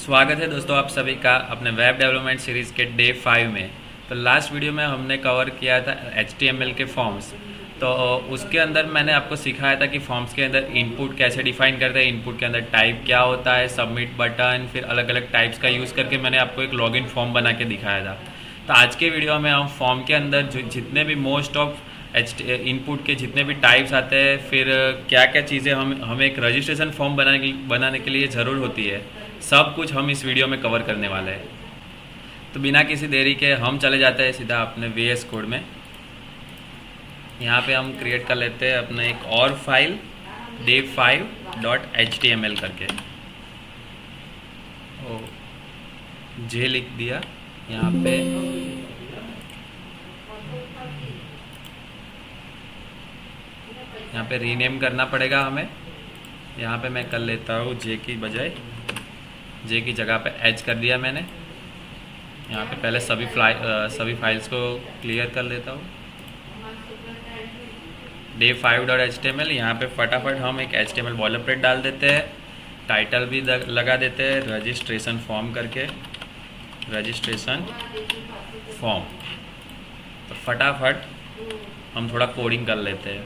स्वागत है दोस्तों आप सभी का अपने वेब डेवलपमेंट सीरीज़ के डे 5 में। तो लास्ट वीडियो में हमने कवर किया था HTML के फॉर्म्स। तो उसके अंदर मैंने आपको सिखाया था कि फॉर्म्स के अंदर इनपुट कैसे डिफाइन करते हैं, इनपुट के अंदर टाइप क्या होता है, सबमिट बटन, फिर अलग अलग टाइप्स का यूज़ करके मैंने आपको एक लॉगिन फॉर्म बना के दिखाया था। तो आज के वीडियो में हम फॉर्म के अंदर जितने भी मोस्ट ऑफ इनपुट के जितने भी टाइप्स आते हैं, फिर क्या क्या चीज़ें हमें एक रजिस्ट्रेशन फॉर्म बनाने के लिए ज़रूर होती है, सब कुछ हम इस वीडियो में कवर करने वाले हैं। तो बिना किसी देरी के हम चले जाते हैं सीधा अपने VS कोड में। यहाँ पे हम क्रिएट कर लेते हैं अपने एक और फाइल day5.html करके। ओ जे लिख दिया यहाँ पे। यहाँ पे रीनेम करना पड़ेगा हमें। यहाँ पे मैं कर लेता हूँ जे की बजाय, जे की जगह पे एच कर दिया मैंने। यहाँ पे पहले सभी फाइल्स को क्लियर कर लेता हूँ। day5.html यहाँ पे फटाफट हम एक HTML बॉयलरप्लेट डाल देते हैं, टाइटल भी लगा देते हैं रजिस्ट्रेशन फॉर्म करके, रजिस्ट्रेशन फॉर्म। तो फटाफट हम थोड़ा कोडिंग कर लेते हैं।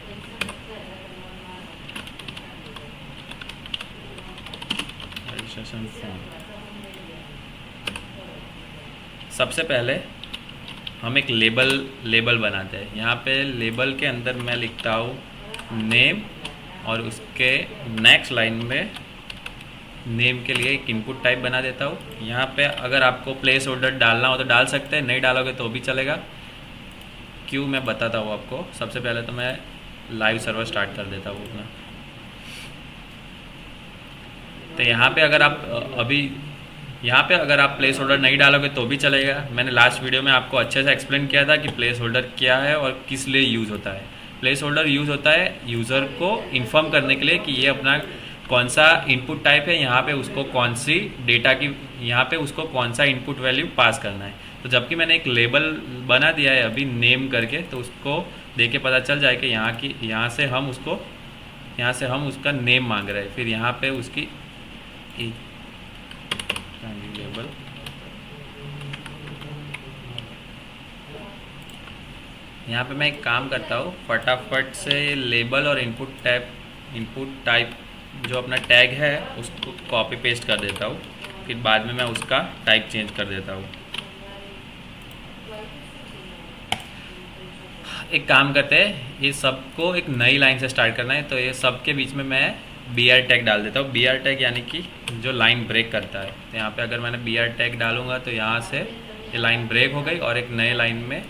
रजिस्ट्रेशन फॉर्म सबसे पहले हम एक लेबल बनाते हैं। यहाँ पे लेबल के अंदर मैं लिखता हूँ नेम, और उसके नेक्स्ट लाइन में नेम के लिए एक इनपुट टाइप बना देता हूँ। यहाँ पे अगर आपको प्लेस होल्डर डालना हो तो डाल सकते हैं, नहीं डालोगे तो भी चलेगा। क्यों मैं बताता हूँ आपको। सबसे पहले तो मैं लाइव सर्वर स्टार्ट कर देता हूँ अपना। तो यहाँ पे अगर आप प्लेस होल्डर नहीं डालोगे तो भी चलेगा। मैंने लास्ट वीडियो में आपको अच्छे से एक्सप्लेन किया था कि प्लेस होल्डर क्या है और किस लिए यूज़ होता है। प्लेस होल्डर यूज़ होता है यूज़र को इन्फॉर्म करने के लिए कि ये अपना कौन सा इनपुट टाइप है, यहाँ पे उसको कौन सी डेटा की, यहाँ पे उसको कौन सा इनपुट वैल्यू पास करना है। तो जबकि मैंने एक लेबल बना दिया है अभी नेम करके, तो उसको देख के पता चल जाए कि यहाँ से हम उसका नेम मांग रहे हैं। फिर यहाँ पे उसकी लेबल यहाँ पे मैं एक काम करता हूँ, फटाफट से लेबल और इनपुट टाइप जो अपना टैग है उसको कॉपी पेस्ट कर देता हूँ। फिर बाद में मैं उसका टाइप चेंज कर देता हूँ। एक काम करते हैं, ये सबको एक नई लाइन से स्टार्ट करना है, तो ये सबके बीच में मैं BR टैग डाल देता हूँ। BR टैग यानी कि जो लाइन ब्रेक करता है। तो यहाँ पे अगर मैंने BR टैग डालूंगा तो यहाँ से ये लाइन ब्रेक हो गई और एक नए लाइन में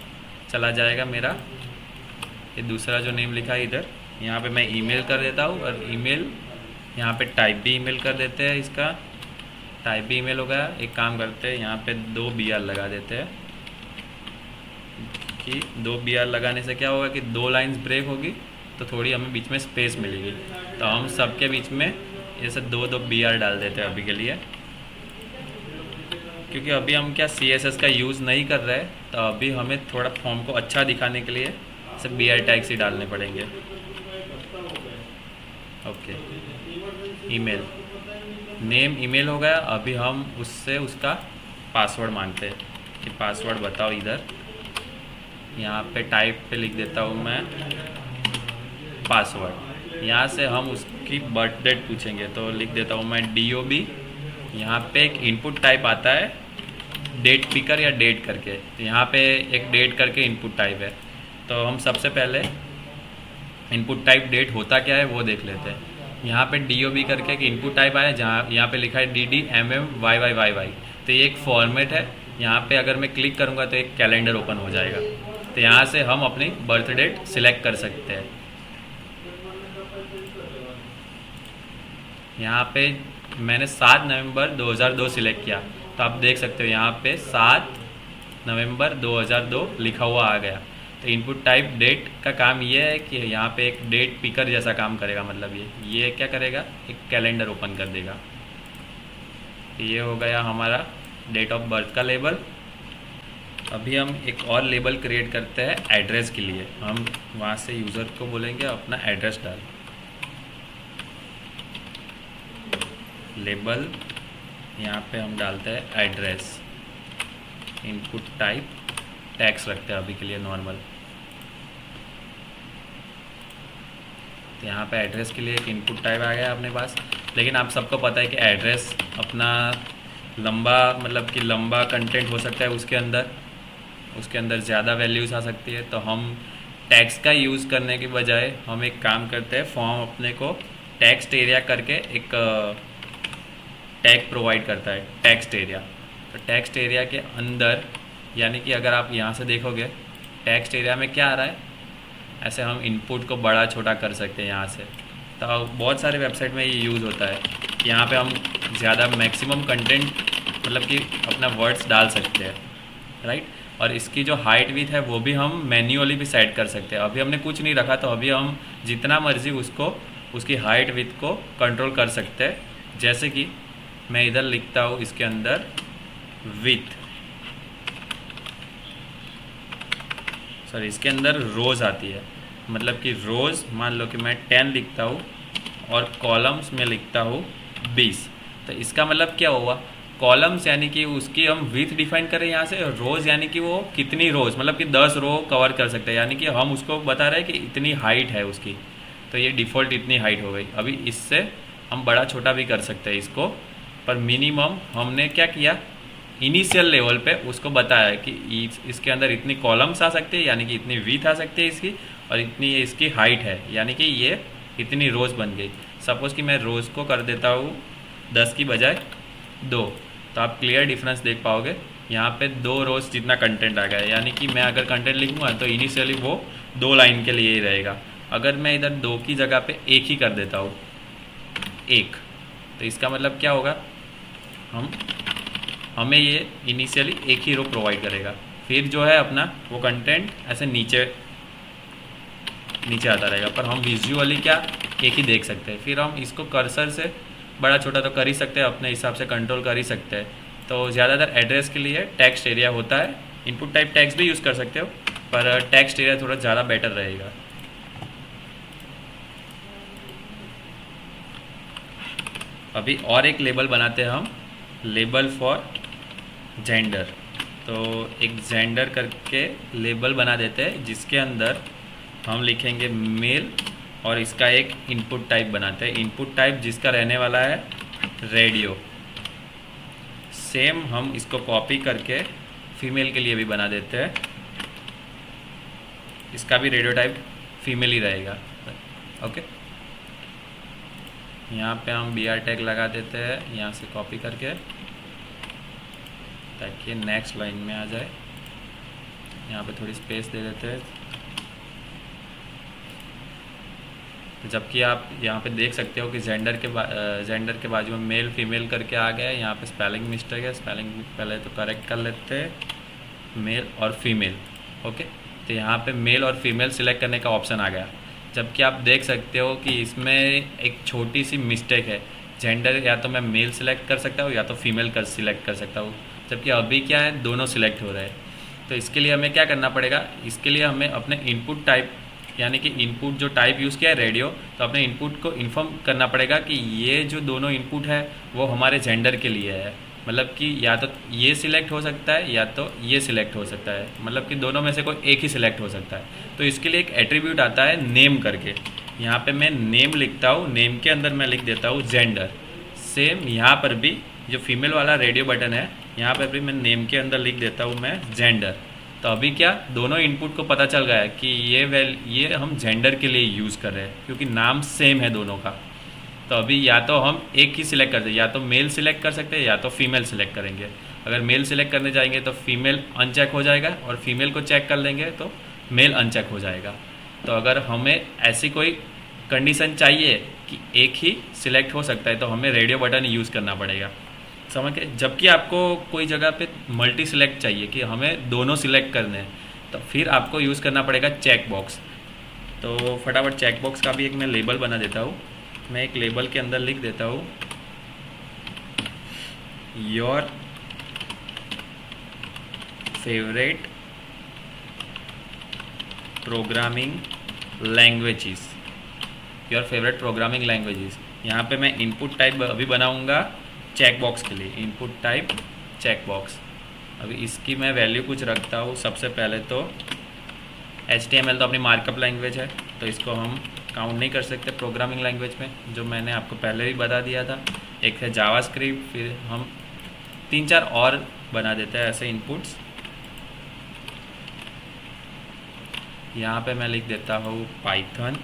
चला जाएगा मेरा ये दूसरा जो नेम लिखा है इधर। यहाँ पे मैं ईमेल कर देता हूँ, और ईमेल यहाँ पे टाइप भी ईमेल कर देते हैं। इसका टाइप भी ईमेल हो गया। एक काम करते हैं, यहाँ पे 2 BR लगा देते हैं कि 2 BR लगाने से क्या होगा कि 2 लाइन्स ब्रेक होगी तो थोड़ी हमें बीच में स्पेस मिलेगी। तो हम सबके बीच में ऐसे 2 BR डाल देते हैं अभी के लिए, क्योंकि अभी हम क्या CSS का यूज़ नहीं कर रहे हैं। तो अभी हमें थोड़ा फॉर्म को अच्छा दिखाने के लिए सिर्फ BR टैग्स ही डालने पड़ेंगे। ओके, ईमेल नेम ईमेल हो गया। अभी हम उससे उसका पासवर्ड मांगते हैं कि पासवर्ड बताओ इधर। यहाँ पे टाइप पे लिख देता हूँ मैं पासवर्ड। यहाँ से हम उसकी बर्थ डेट पूछेंगे, तो लिख देता हूँ मैं DOB। यहाँ पे एक इनपुट टाइप आता है डेट पिकर या डेट करके, तो यहाँ पे एक डेट करके इनपुट टाइप है। तो हम सबसे पहले इनपुट टाइप डेट होता क्या है वो देख लेते हैं। यहाँ पे DOB करके एक इनपुट टाइप आया, जहाँ यहाँ पे लिखा है DD MM YYYY। तो ये एक फॉर्मेट है। यहाँ पे अगर मैं क्लिक करूँगा तो एक कैलेंडर ओपन हो जाएगा। तो यहाँ से हम अपनी बर्थ डेट सिलेक्ट कर सकते हैं। यहाँ पे मैंने 7 नवंबर 2002 सिलेक्ट किया, तो आप देख सकते हो यहाँ पे 7 नवंबर 2002 लिखा हुआ आ गया। तो इनपुट टाइप डेट का काम ये है कि यहाँ पे एक डेट पिकर जैसा काम करेगा। मतलब ये क्या करेगा, एक कैलेंडर ओपन कर देगा। ये हो गया हमारा डेट ऑफ बर्थ का लेबल। अभी हम एक और लेबल क्रिएट करते हैं एड्रेस के लिए। हम वहाँ से यूज़र को बोलेंगे अपना एड्रेस डाल, लेबल यहाँ पे हम डालते हैं एड्रेस, इनपुट टाइप टैक्स रखते हैं अभी के लिए नॉर्मल। तो यहाँ पे एड्रेस के लिए एक इनपुट टाइप आ गया अपने पास। लेकिन आप सबको पता है कि एड्रेस अपना लंबा, मतलब कि लंबा कंटेंट हो सकता है उसके अंदर ज़्यादा वैल्यूज़ आ सकती है। तो हम टैक्स का यूज़ करने के बजाय हम एक काम करते हैं, फॉर्म अपने को टेक्स्ट एरिया करके एक टैग प्रोवाइड करता है, टेक्स्ट एरिया। तो टेक्स्ट एरिया के अंदर, यानी कि अगर आप यहाँ से देखोगे टेक्स्ट एरिया में क्या आ रहा है, ऐसे हम इनपुट को बड़ा छोटा कर सकते हैं यहाँ से। तो बहुत सारे वेबसाइट में ये यूज़ होता है। यहाँ पे हम ज़्यादा मैक्सिमम कंटेंट, मतलब कि अपना वर्ड्स डाल सकते हैं, राइट। और इसकी जो हाइट विथ है वो भी हम मैन्युअली भी सेट कर सकते हैं। अभी हमने कुछ नहीं रखा, तो अभी हम जितना मर्जी उसकी हाइट विथ को कंट्रोल कर सकते हैं। जैसे कि मैं इधर लिखता हूँ इसके अंदर विथ, सॉरी इसके अंदर रोज़ आती है, मतलब कि रोज़ मान लो कि मैं 10 लिखता हूँ और कॉलम्स में लिखता हूँ 20। तो इसका मतलब क्या हुआ, कॉलम्स यानी कि उसकी हम विथ डिफाइन करें यहाँ से, रोज़ यानी कि वो कितनी रोज़, मतलब कि 10 रो कवर कर सकते हैं, यानी कि हम उसको बता रहे हैं कि इतनी हाइट है उसकी। तो ये डिफ़ॉल्ट इतनी हाइट हो गई। अभी इससे हम बड़ा छोटा भी कर सकते हैं इसको, पर मिनिमम हमने क्या किया, इनिशियल लेवल पे उसको बताया कि इसके अंदर इतनी कॉलम्स आ सकती है, यानी कि इतनी विथ आ सकती है इसकी, और इतनी इसकी हाइट है, यानी कि ये इतनी रोज़ बन गई। सपोज़ कि मैं रोज़ को कर देता हूँ 10 की बजाय 2, तो आप क्लियर डिफरेंस देख पाओगे। यहाँ पे 2 रोज़ जितना कंटेंट आ गया है, यानी कि मैं अगर कंटेंट लिखूँगा तो इनिशियली वो 2 लाइन के लिए ही रहेगा। अगर मैं इधर 2 की जगह पे 1 ही कर देता हूँ, 1, तो इसका मतलब क्या होगा, हमें ये इनिशियली 1 ही रो प्रोवाइड करेगा। फिर जो है अपना वो कंटेंट ऐसे नीचे आता रहेगा, पर हम विजुअली क्या एक ही देख सकते हैं। फिर हम इसको कर्सर से बड़ा छोटा तो कर ही सकते हैं, अपने हिसाब से कंट्रोल कर ही सकते हैं। तो ज़्यादातर एड्रेस के लिए टेक्स्ट एरिया होता है, इनपुट टाइप टैग्स भी यूज़ कर सकते हो, पर टेक्स्ट एरिया थोड़ा ज़्यादा बेटर रहेगा। अभी और एक लेबल बनाते हैं हम, लेबल फॉर जेंडर। तो एक जेंडर करके लेबल बना देते हैं, जिसके अंदर हम लिखेंगे मेल, और इसका एक इनपुट टाइप बनाते हैं, इनपुट टाइप जिसका रहने वाला है रेडियो। सेम हम इसको कॉपी करके फीमेल के लिए भी बना देते हैं, इसका भी रेडियो टाइप फीमेल ही रहेगा। ओके, यहाँ पे हम BR टैग लगा देते हैं यहाँ से कॉपी करके, ताकि नेक्स्ट लाइन में आ जाए। यहाँ पे थोड़ी स्पेस दे देते हैं, जबकि आप यहाँ पे देख सकते हो कि जेंडर के बाजू में मेल फीमेल करके आ गया है। यहाँ पे स्पेलिंग मिस्टेक है, स्पेलिंग पहले तो करेक्ट कर लेते हैं, मेल और फीमेल। ओके, तो यहाँ पे मेल और फीमेल सिलेक्ट करने का ऑप्शन आ गया, जबकि आप देख सकते हो कि इसमें एक छोटी सी मिस्टेक है। जेंडर या तो मैं मेल सिलेक्ट कर सकता हूँ या तो फीमेल कर सिलेक्ट कर सकता हूँ, जबकि अभी क्या है, दोनों सिलेक्ट हो रहे हैं। तो इसके लिए हमें क्या करना पड़ेगा, इसके लिए हमें अपने इनपुट टाइप, यानी कि इनपुट जो टाइप यूज़ किया है रेडियो, तो अपने इनपुट को इन्फॉर्म करना पड़ेगा कि ये जो दोनों इनपुट है वो हमारे जेंडर के लिए है। मतलब कि या तो ये सिलेक्ट हो सकता है या तो ये सिलेक्ट हो सकता है, मतलब कि दोनों में से कोई एक ही सिलेक्ट हो सकता है। तो इसके लिए एक एट्रीब्यूट आता है नेम करके, यहाँ पे मैं नेम लिखता हूँ, नेम के अंदर मैं लिख देता हूँ जेंडर। सेम यहाँ पर भी जो फीमेल वाला रेडियो बटन है, यहाँ पर भी मैं नेम के अंदर लिख देता हूँ मैं जेंडर। तो अभी क्या, दोनों इनपुट को पता चल गया है कि ये हम जेंडर के लिए यूज़ कर रहे हैं, क्योंकि नाम सेम है दोनों का। तो अभी या तो हम एक ही सिलेक्ट करते हैं, या तो मेल सिलेक्ट कर सकते हैं या तो फीमेल सिलेक्ट करेंगे। अगर मेल सिलेक्ट करने जाएंगे तो फीमेल अनचेक हो जाएगा, और फीमेल को चेक कर लेंगे तो मेल अनचेक हो जाएगा। तो अगर हमें ऐसी कोई कंडीशन चाहिए कि एक ही सिलेक्ट हो सकता है, तो हमें रेडियो बटन यूज़ करना पड़ेगा, समझ के। जबकि आपको कोई जगह पे मल्टी सिलेक्ट चाहिए कि हमें दोनों सिलेक्ट करने हैं, तो फिर आपको यूज़ करना पड़ेगा चेक बॉक्स। तो फटाफट चेक बॉक्स का भी एक मैं लेबल बना देता हूँ। मैं एक लेबल के अंदर लिख देता हूँ your favourite programming languages, your favourite programming languages. यहाँ पे मैं इनपुट टाइप अभी बनाऊँगा चेक बॉक्स के लिए, इनपुट टाइप चेक बॉक्स। अभी इसकी मैं वैल्यू कुछ रखता हूँ। सबसे पहले तो HTML तो अपनी मार्कअप लैंग्वेज है, तो इसको हम काउंट नहीं कर सकते प्रोग्रामिंग लैंग्वेज में, जो मैंने आपको पहले भी बता दिया था। एक है जावास्क्रिप्ट, फिर हम 3-4 और बना देते हैं ऐसे इनपुट्स। यहाँ पे मैं लिख देता हूँ पाइथन,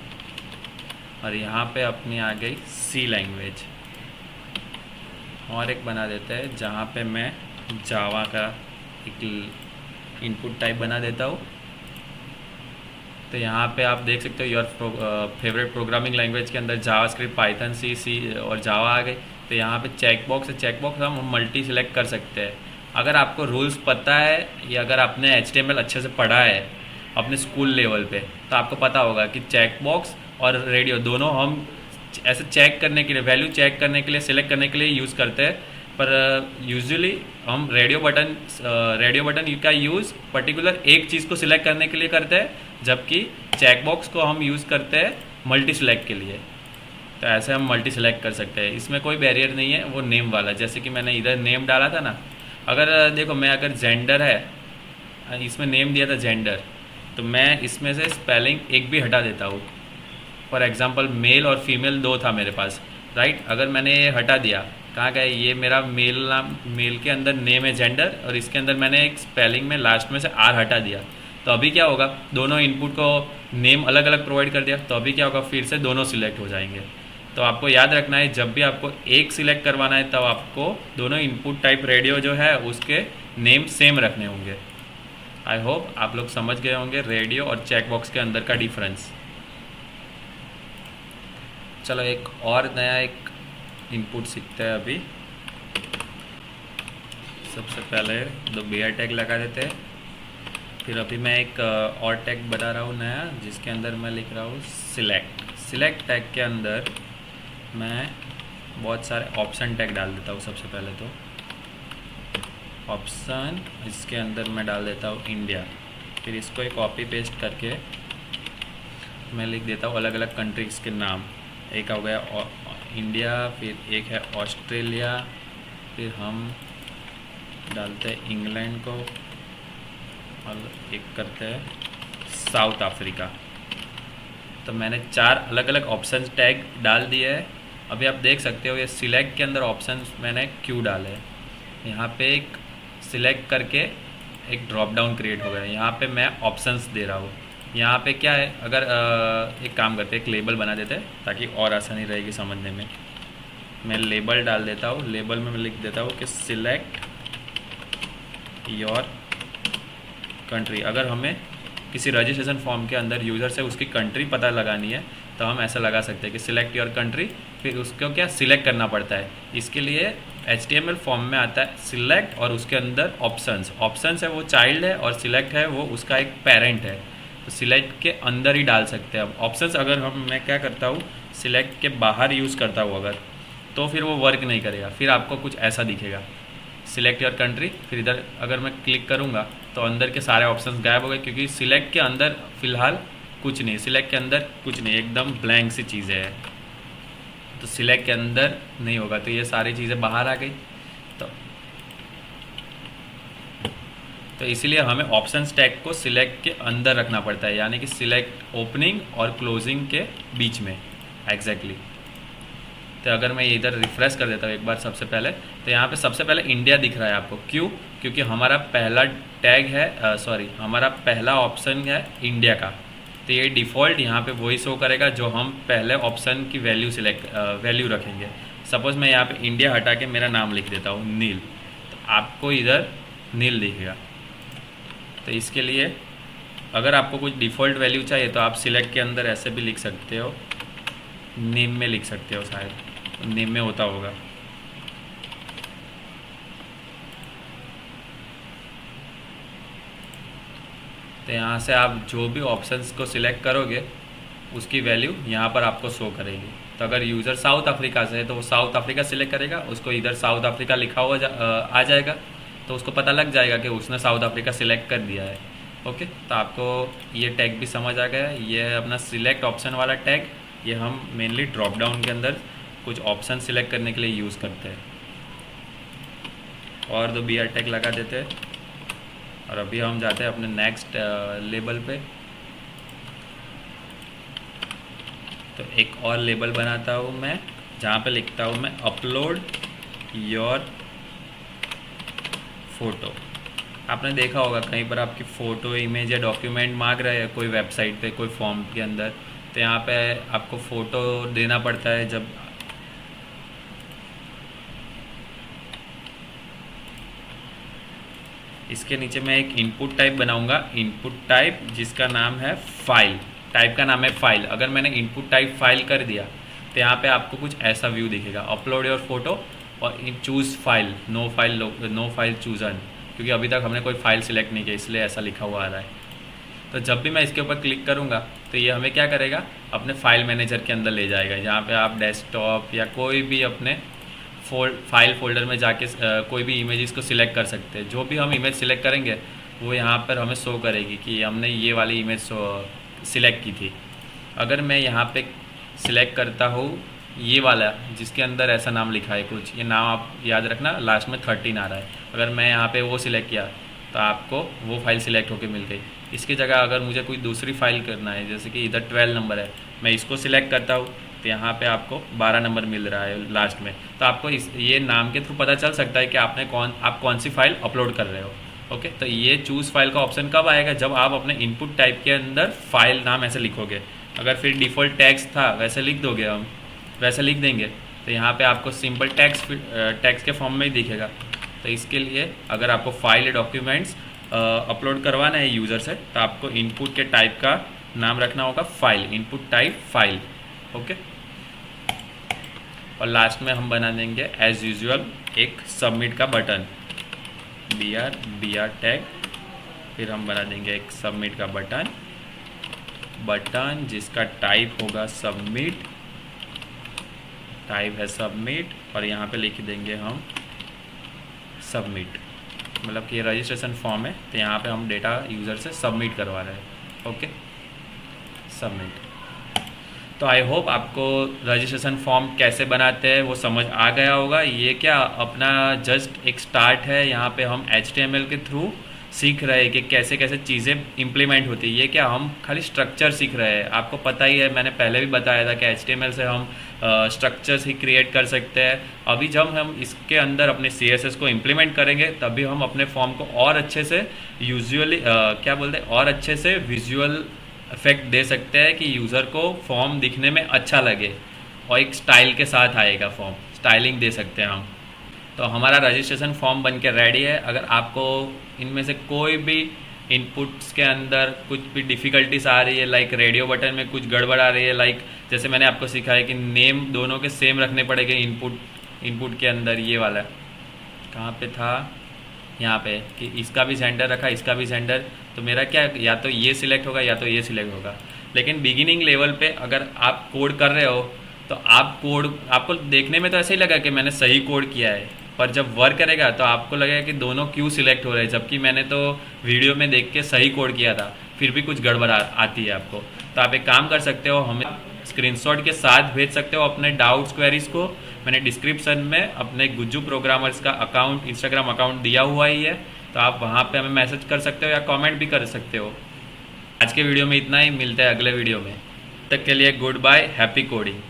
और यहाँ पे अपनी आ गई सी लैंग्वेज। और एक बना देते हैं जहाँ पे मैं जावा का एक इनपुट टाइप बना देता हूँ। तो यहाँ पे आप देख सकते हो योर फेवरेट प्रोग्रामिंग लैंग्वेज के अंदर जावास्क्रिप्ट, पाइथन, सी और जावा आ गई। तो यहाँ पे चेक बॉक्स है, चेक बॉक्स हम मल्टी सिलेक्ट कर सकते हैं। अगर आपको रूल्स पता है या अगर आपने HTML अच्छे से पढ़ा है अपने स्कूल लेवल पे, तो आपको पता होगा कि चेक बॉक्स और रेडियो दोनों हम ऐसे चेक करने के लिए, वैल्यू चेक करने के लिए, सिलेक्ट करने के लिए यूज़ करते हैं। पर यूजुअली हम रेडियो बटन का यूज़ पर्टिकुलर एक चीज़ को सिलेक्ट करने के लिए करते हैं, जबकि चेक बॉक्स को हम यूज़ करते हैं मल्टी सिलेक्ट के लिए। तो ऐसे हम मल्टी सिलेक्ट कर सकते हैं, इसमें कोई बैरियर नहीं है। वो नेम वाला, जैसे कि मैंने इधर नेम डाला था ना, अगर देखो मैं अगर जेंडर है, इसमें नेम दिया था जेंडर, तो मैं इसमें से स्पेलिंग एक भी हटा देता हूँ। फॉर एग्जांपल मेल और फीमेल 2 था मेरे पास, राइट। अगर मैंने ये हटा दिया, कहाँ गए, ये मेरा मेल नाम, मेल के अंदर नेम है जेंडर, और इसके अंदर मैंने एक स्पेलिंग में लास्ट में से आर हटा दिया, तो अभी क्या होगा, दोनों इनपुट को नेम अलग अलग प्रोवाइड कर दिया, तो अभी क्या होगा, फिर से दोनों सिलेक्ट हो जाएंगे। तो आपको याद रखना है, जब भी आपको एक सिलेक्ट करवाना है तब आपको दोनों इनपुट टाइप रेडियो जो है उसके नेम सेम रखने होंगे। आई होप आप लोग समझ गए होंगे रेडियो और चेक बॉक्स के अंदर का डिफरेंस। चलो एक और नया एक इनपुट सीखते हैं अभी। सबसे पहले 2 बेयर टैग लगा देते हैं, फिर अभी मैं एक और टैग बता रहा हूँ नया, जिसके अंदर मैं लिख रहा हूँ सिलेक्ट टैग के अंदर मैं बहुत सारे ऑप्शन टैग डाल देता हूँ। सबसे पहले तो ऑप्शन, इसके अंदर मैं डाल देता हूँ इंडिया, फिर इसको एक कॉपी पेस्ट करके मैं लिख देता हूँ अलग अलग कंट्रीज़ के नाम। एक हो गया इंडिया, फिर एक है ऑस्ट्रेलिया, फिर हम डालते हैं इंग्लैंड को, और एक करते हैं साउथ अफ्रीका। तो मैंने 4 अलग अलग ऑप्शन टैग डाल दिए है। अभी आप देख सकते हो ये सिलेक्ट के अंदर ऑप्शन मैंने क्यों डाले हैं। यहाँ पे एक सिलेक्ट करके एक ड्रॉप डाउन क्रिएट हो गया है, यहाँ पे मैं ऑप्शंस दे रहा हूँ। यहाँ पे क्या है, अगर एक काम करते हैं, एक लेबल बना देते हैं ताकि और आसानी रहेगी समझने में। मैं लेबल डाल देता हूँ, लेबल में मैं लिख देता हूँ कि सिलेक्ट योर कंट्री। अगर हमें किसी रजिस्ट्रेशन फॉर्म के अंदर यूज़र से उसकी कंट्री पता लगानी है तो हम ऐसा लगा सकते हैं कि सिलेक्ट योर कंट्री, फिर उसको क्या सिलेक्ट करना पड़ता है। इसके लिए HTML फॉर्म में आता है सिलेक्ट और उसके अंदर ऑप्शंस है वो चाइल्ड है और सिलेक्ट है वो उसका एक पेरेंट है। तो सिलेक्ट के अंदर ही डाल सकते हैं अब ऑप्शंस। अगर मैं क्या करता हूँ, सिलेक्ट के बाहर यूज़ करता हूँ अगर, तो फिर वो वर्क नहीं करेगा, फिर आपको कुछ ऐसा दिखेगा सिलेक्ट योर कंट्री। फिर इधर अगर मैं क्लिक करूँगा तो अंदर के सारे ऑप्शंस गायब हो गए, क्योंकि सिलेक्ट के अंदर फ़िलहाल कुछ नहीं, सिलेक्ट के अंदर कुछ नहीं, एकदम ब्लैंक सी चीज़ें हैं। तो सिलेक्ट के अंदर नहीं होगा, तो ये सारी चीज़ें बाहर आ गई। तो इसीलिए हमें ऑप्शंस टैग को सिलेक्ट के अंदर रखना पड़ता है, यानी कि सिलेक्ट ओपनिंग और क्लोजिंग के बीच में एग्जैक्टली। तो अगर मैं इधर रिफ्रेश कर देता हूँ एक बार सबसे पहले, तो यहाँ पे सबसे पहले इंडिया दिख रहा है आपको। क्यों? क्योंकि हमारा पहला टैग है, हमारा पहला ऑप्शन है इंडिया का। तो ये डिफ़ॉल्ट यहाँ पे वही शो करेगा जो हम पहले ऑप्शन की वैल्यू रखेंगे। सपोज़ मैं यहाँ पे इंडिया हटा के मेरा नाम लिख देता हूँ नील, तो आपको इधर नील दिखेगा। तो इसके लिए अगर आपको कुछ डिफ़ॉल्ट वैल्यू चाहिए तो आप सिलेक्ट के अंदर ऐसे भी लिख सकते हो, नेम में लिख सकते हो, शायद नेम में होता होगा। तो यहाँ से आप जो भी ऑप्शंस को सिलेक्ट करोगे उसकी वैल्यू यहाँ पर आपको शो करेगी। तो अगर यूज़र साउथ अफ्रीका से है तो वो साउथ अफ्रीका सिलेक्ट करेगा, उसको इधर साउथ अफ्रीका लिखा हुआ आ जाएगा, तो उसको पता लग जाएगा कि उसने साउथ अफ्रीका सिलेक्ट कर दिया है। ओके, तो आपको ये टैग भी समझ आ गया। ये है अपना सिलेक्ट ऑप्शन वाला टैग, ये हम मेनली ड्रॉप डाउन के अंदर कुछ ऑप्शन सिलेक्ट करने के लिए यूज़ करते हैं। और 2 BR टैग लगा देते हैं। और अभी हम जाते हैं अपने नेक्स्ट लेबल पे। तो एक और लेबल बनाता हूँ मैं, जहाँ पे लिखता हूँ मैं अपलोड योर फ़ोटो। आपने देखा होगा कहीं पर आपकी फ़ोटो, इमेज या डॉक्यूमेंट मांग रहे हैं कोई वेबसाइट पे, कोई फॉर्म के अंदर, तो यहाँ पे आपको फ़ोटो देना पड़ता है। जब इसके नीचे मैं एक इनपुट टाइप बनाऊंगा, इनपुट टाइप जिसका नाम है फाइल। टाइप का नाम है फाइल। अगर मैंने इनपुट टाइप फाइल कर दिया तो यहाँ पे आपको कुछ ऐसा व्यू दिखेगा, अपलोड योर फोटो और choose file, no file chosen, क्योंकि अभी तक हमने कोई फाइल सिलेक्ट नहीं किया इसलिए ऐसा लिखा हुआ आ रहा है। तो जब भी मैं इसके ऊपर क्लिक करूँगा तो ये हमें क्या करेगा, अपने फाइल मैनेजर के अंदर ले जाएगा, जहाँ पे आप डेस्कटॉप या कोई भी अपने फाइल फोल्डर में जाके कोई भी इमेजेस को सिलेक्ट कर सकते हैं। जो भी हम इमेज सिलेक्ट करेंगे वो यहाँ पर हमें शो करेगी कि हमने ये वाली इमेज सिलेक्ट की थी। अगर मैं यहाँ पे सिलेक्ट करता हूँ ये वाला जिसके अंदर ऐसा नाम लिखा है कुछ, ये नाम आप याद रखना, लास्ट में 13 आ रहा है। अगर मैं यहाँ पे वो सिलेक्ट किया तो आपको वो फाइल सिलेक्ट होकर मिल गई। इसकी जगह अगर मुझे कोई दूसरी फाइल करना है, जैसे कि इधर 12 नंबर है, मैं इसको सिलेक्ट करता हूँ तो यहाँ पे आपको 12 नंबर मिल रहा है लास्ट में। तो आपको ये नाम के थ्रू पता चल सकता है कि आप कौन सी फाइल अपलोड कर रहे हो। ओके, तो ये चूज़ फाइल का ऑप्शन कब आएगा, जब आप अपने इनपुट टाइप के अंदर फाइल नाम ऐसे लिखोगे। अगर फिर डिफ़ॉल्ट टैग्स था वैसे लिख दोगे, हम वैसे लिख देंगे तो यहाँ पे आपको सिंपल टैग्स के फॉर्म में ही दिखेगा। तो इसके लिए अगर आपको फाइल या डॉक्यूमेंट्स अपलोड करवाना है यूज़र से, तो आपको इनपुट के टाइप का नाम रखना होगा file, input type file. Okay, और लास्ट में हम बना देंगे एज यूजुअल एक सबमिट का बटन, BR टैग, फिर हम बना देंगे एक सबमिट का बटन जिसका टाइप होगा सबमिट, टाइप है सबमिट, और यहाँ पे लिख देंगे हम सबमिट, मतलब कि ये रजिस्ट्रेशन फॉर्म है तो यहाँ पे हम डेटा यूज़र से सबमिट करवा रहे हैं। Okay, submit. तो आई होप आपको रजिस्ट्रेशन फॉर्म कैसे बनाते हैं वो समझ आ गया होगा। ये क्या अपना जस्ट एक स्टार्ट है, यहाँ पे हम HTML के थ्रू सीख रहे हैं कि कैसे कैसे चीज़ें इम्प्लीमेंट होती है। ये क्या हम खाली स्ट्रक्चर सीख रहे हैं। आपको पता ही है, मैंने पहले भी बताया था कि HTML से हम स्ट्रक्चर्स ही क्रिएट कर सकते हैं। अभी जब हम इसके अंदर अपने CSS को इम्प्लीमेंट करेंगे तभी हम अपने फॉर्म को और अच्छे से और अच्छे से विजुअल इफेक्ट दे सकते हैं कि यूज़र को फॉर्म दिखने में अच्छा लगे और एक स्टाइल के साथ आएगा फॉर्म, स्टाइलिंग दे सकते हैं हम। तो हमारा रजिस्ट्रेशन फॉर्म बन के रेडी है। अगर आपको इनमें से कोई भी इनपुट्स के अंदर कुछ भी डिफ़िकल्टीज आ रही है, लाइक रेडियो बटन में कुछ गड़बड़ आ रही है, लाइक जैसे मैंने आपको सिखाया कि नेम दोनों के सेम रखने पड़ेंगे इनपुट के अंदर, ये वाला कहाँ पे था, यहाँ पे, कि इसका भी जेंडर रखा, इसका भी जेंडर, तो मेरा क्या या तो ये सिलेक्ट होगा या तो ये सिलेक्ट होगा। लेकिन बिगिनिंग लेवल पे अगर आप कोड कर रहे हो तो आपको देखने में तो ऐसा ही लगा कि मैंने सही कोड किया है, पर जब वर्क करेगा तो आपको लगेगा कि दोनों क्यों सिलेक्ट हो रहे हैं, जबकि मैंने तो वीडियो में देख के सही कोड किया था, फिर भी कुछ गड़बड़ आती है आपको। तो आप एक काम कर सकते हो, हमें स्क्रीनशॉट के साथ भेज सकते हो अपने डाउट्स क्वेरीज को। मैंने डिस्क्रिप्शन में अपने गुज्जू प्रोग्रामर्स का अकाउंट, इंस्टाग्राम अकाउंट दिया हुआ ही है, तो आप वहाँ पे हमें मैसेज कर सकते हो या कमेंट भी कर सकते हो। आज के वीडियो में इतना ही, मिलते हैं अगले वीडियो में। तब तक के लिए गुड बाय, हैप्पी कोडिंग।